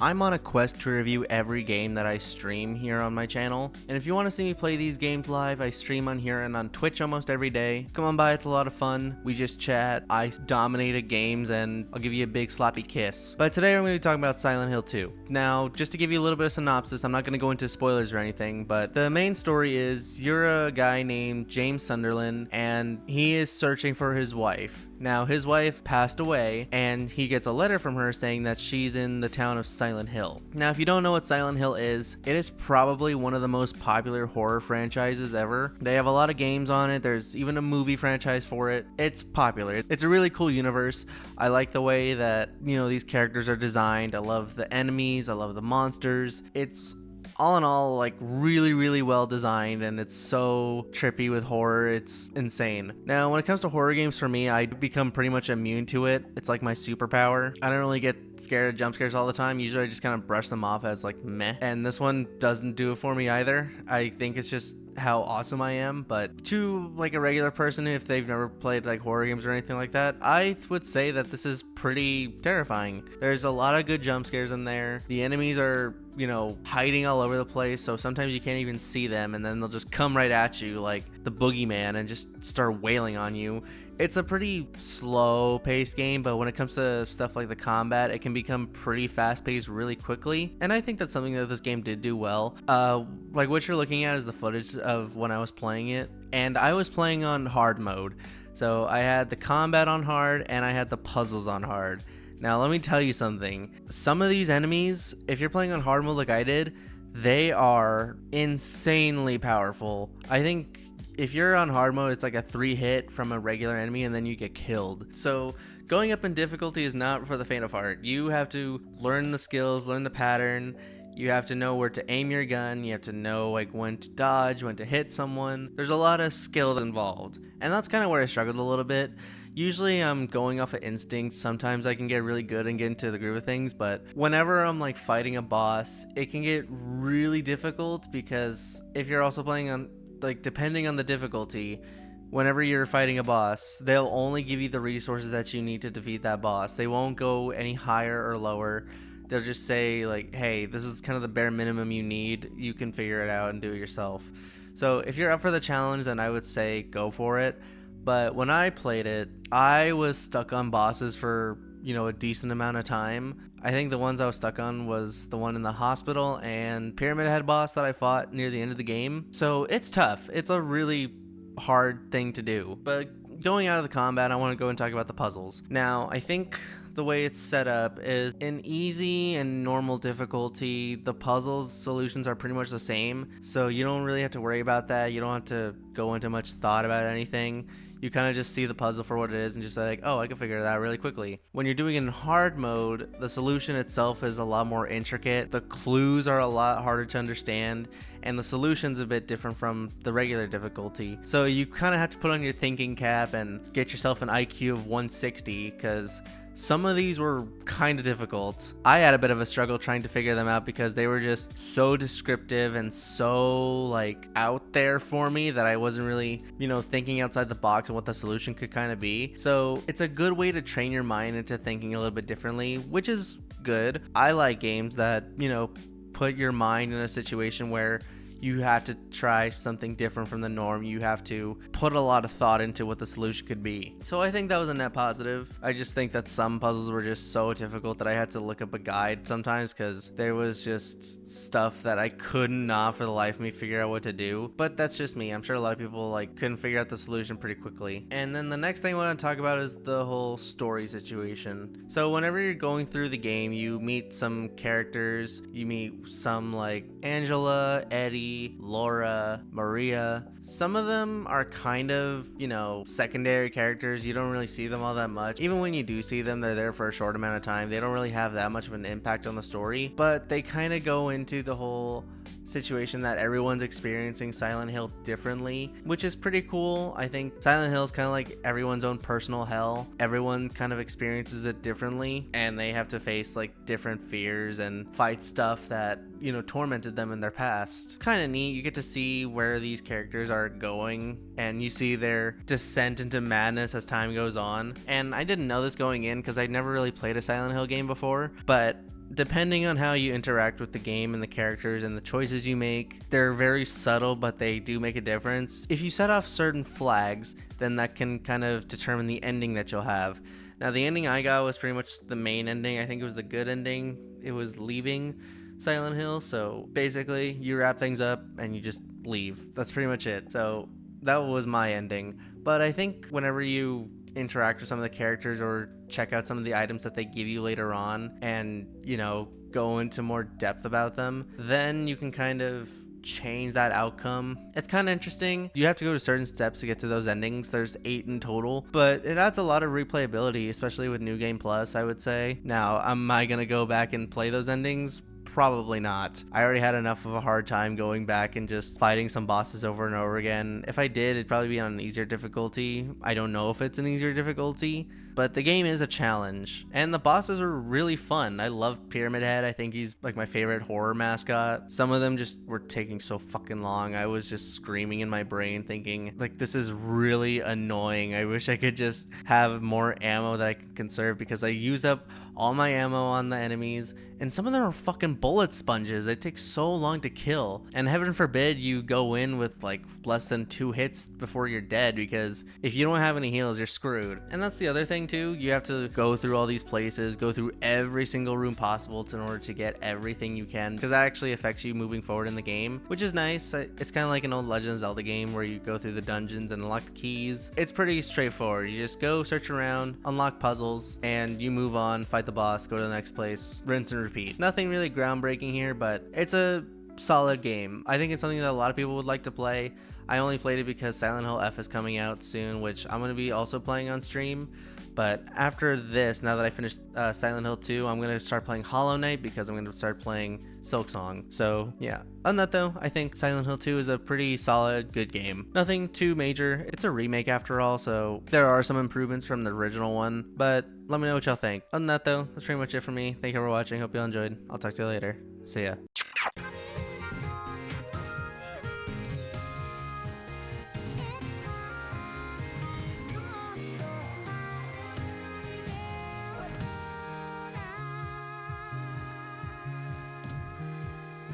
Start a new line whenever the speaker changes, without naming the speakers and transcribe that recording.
I'm on a quest to review every game that I stream here on my channel, and if you want to see me play these games live, I stream on here and on Twitch almost every day. Come on by, it's a lot of fun. We just chat, I dominate at games, and I'll give you a big sloppy kiss. But today we're going to be talking about Silent Hill 2. Now, just to give you a little bit of synopsis, I'm not going to go into spoilers or anything, but the main story is you're a guy named James Sunderland, and he is searching for his wife. Now, his wife passed away, and he gets a letter from her saying that she's in the town of Silent Hill. Now, if you don't know what Silent Hill is, it is probably one of the most popular horror franchises ever. They have a lot of games on it. There's even a movie franchise for it. It's popular. It's a really cool universe. I like the way that, these characters are designed. I love the enemies. I love the monsters. It's all in all, like, really well designed, and it's so trippy with horror. It's insane. Now, when it comes to horror games, for me, I become pretty much immune to it. It's like my superpower. I don't really get scared of jump scares all the time. Usually I just kind of brush them off as like meh, and this one doesn't do it for me either. I think it's just how awesome I am. But to like a regular person, if they've never played like horror games or anything like that, I would say that this is pretty terrifying. There's a lot of good jump scares in there. The enemies are hiding all over the place, so sometimes you can't even see them, and then they'll just come right at you like the boogeyman and just start wailing on you. It's a pretty slow paced game, but when it comes to stuff like the combat, it can become pretty fast paced really quickly, and I think that's something that this game did do well. Like what you're looking at is the footage of when I was playing it, and I was playing on hard mode. So I had the combat on hard and I had the puzzles on hard. Now, let me tell you something. Some of these enemies, if you're playing on hard mode like I did, they are insanely powerful. I think if you're on hard mode, it's like a 3-hit from a regular enemy and then you get killed. So going up in difficulty is not for the faint of heart. You have to learn the skills, learn the pattern. You have to know where to aim your gun. You have to know like when to dodge, when to hit someone. There's a lot of skill involved. And that's kind of where I struggled a little bit. Usually I'm going off of instinct. Sometimes I can get really good and get into the groove of things, but whenever I'm like fighting a boss, it can get really difficult because if you're also playing on, like, depending on the difficulty, whenever you're fighting a boss, they'll only give you the resources that you need to defeat that boss. They won't go any higher or lower. They'll just say like, hey, this is kind of the bare minimum you need. You can figure it out and do it yourself. So if you're up for the challenge, then I would say go for it. But when I played it, I was stuck on bosses for, a decent amount of time. I think the ones I was stuck on was the one in the hospital and Pyramid Head boss that I fought near the end of the game. So it's tough. It's a really hard thing to do. But going out of the combat, I want to go and talk about the puzzles. Now, I think the way it's set up is in easy and normal difficulty, the puzzles solutions are pretty much the same. So you don't really have to worry about that. You don't have to go into much thought about anything. You kind of just see the puzzle for what it is and just say like, oh, I can figure it out really quickly. When you're doing it in hard mode, the solution itself is a lot more intricate. The clues are a lot harder to understand, and the solution's a bit different from the regular difficulty. So you kind of have to put on your thinking cap and get yourself an IQ of 160, because some of these were kind of difficult. I had a bit of a struggle trying to figure them out because they were just so descriptive and so like out there for me that I wasn't really, thinking outside the box and what the solution could kind of be. So it's a good way to train your mind into thinking a little bit differently, which is good. I like games that, put your mind in a situation where you have to try something different from the norm. You have to put a lot of thought into what the solution could be. So I think that was a net positive. I just think that some puzzles were just so difficult that I had to look up a guide sometimes because there was just stuff that I could not for the life of me figure out what to do. But that's just me. I'm sure a lot of people couldn't figure out the solution pretty quickly. And then the next thing I want to talk about is the whole story situation. So whenever you're going through the game, you meet some characters. You meet some like Angela, Eddie, Laura, Maria. Some of them are kind of, secondary characters. You don't really see them all that much. Even when you do see them, they're there for a short amount of time. They don't really have that much of an impact on the story, but they kind of go into the whole situation that everyone's experiencing Silent Hill differently, which is pretty cool. I think Silent Hill is kind of like everyone's own personal hell. Everyone kind of experiences it differently, and they have to face like different fears and fight stuff that, tormented them in their past. Kind of neat. You get to see where these characters are going, and you see their descent into madness as time goes on. And I didn't know this going in because I'd never really played a Silent Hill game before, but depending on how you interact with the game and the characters and the choices you make, they're very subtle, but they do make a difference. If you set off certain flags, then that can kind of determine the ending that you'll have. Now, the ending I got was pretty much the main ending. I think it was the good ending. It was leaving Silent Hill. So basically, you wrap things up and you just leave. That's pretty much it. So that was my ending. But I think whenever you interact with some of the characters or check out some of the items that they give you later on and, you know, go into more depth about them, then you can kind of change that outcome. It's kind of interesting. You have to go to certain steps to get to those endings. There's 8 in total, but it adds a lot of replayability, especially with New Game Plus, I would say. Now, am I gonna go back and play those endings? Probably not. I already had enough of a hard time going back and just fighting some bosses over and over again. If I did, it'd probably be on an easier difficulty. I don't know if it's an easier difficulty, but the game is a challenge. And the bosses are really fun. I love Pyramid Head. I think he's like my favorite horror mascot. Some of them just were taking so fucking long. I was just screaming in my brain thinking, like, this is really annoying. I wish I could just have more ammo that I could conserve, because I use up all my ammo on the enemies, and some of them are fucking bullet sponges. They take so long to kill, and heaven forbid you go in with like less than 2 hits before you're dead, because if you don't have any heals, you're screwed. And that's the other thing too, you have to go through all these places, go through every single room possible in order to get everything you can, because that actually affects you moving forward in the game, which is nice. It's kind of like an old Legend of Zelda game where you go through the dungeons and unlock the keys. It's pretty straightforward. You just go search around, unlock puzzles, and you move on, fight the boss, go to the next place, rinse and repeat. Nothing really groundbreaking here, but it's a solid game. I think it's something that a lot of people would like to play. I only played it because Silent Hill F is coming out soon, which I'm going to be also playing on stream. But after this, now that I finished Silent Hill 2, I'm going to start playing Hollow Knight, because I'm going to start playing Silksong. So yeah, on that though, I think Silent Hill 2 is a pretty solid, good game. Nothing too major. It's a remake after all, so there are some improvements from the original one, but let me know what y'all think. On that though, that's pretty much it for me. Thank you for watching. Hope you all enjoyed. I'll talk to you later. See ya.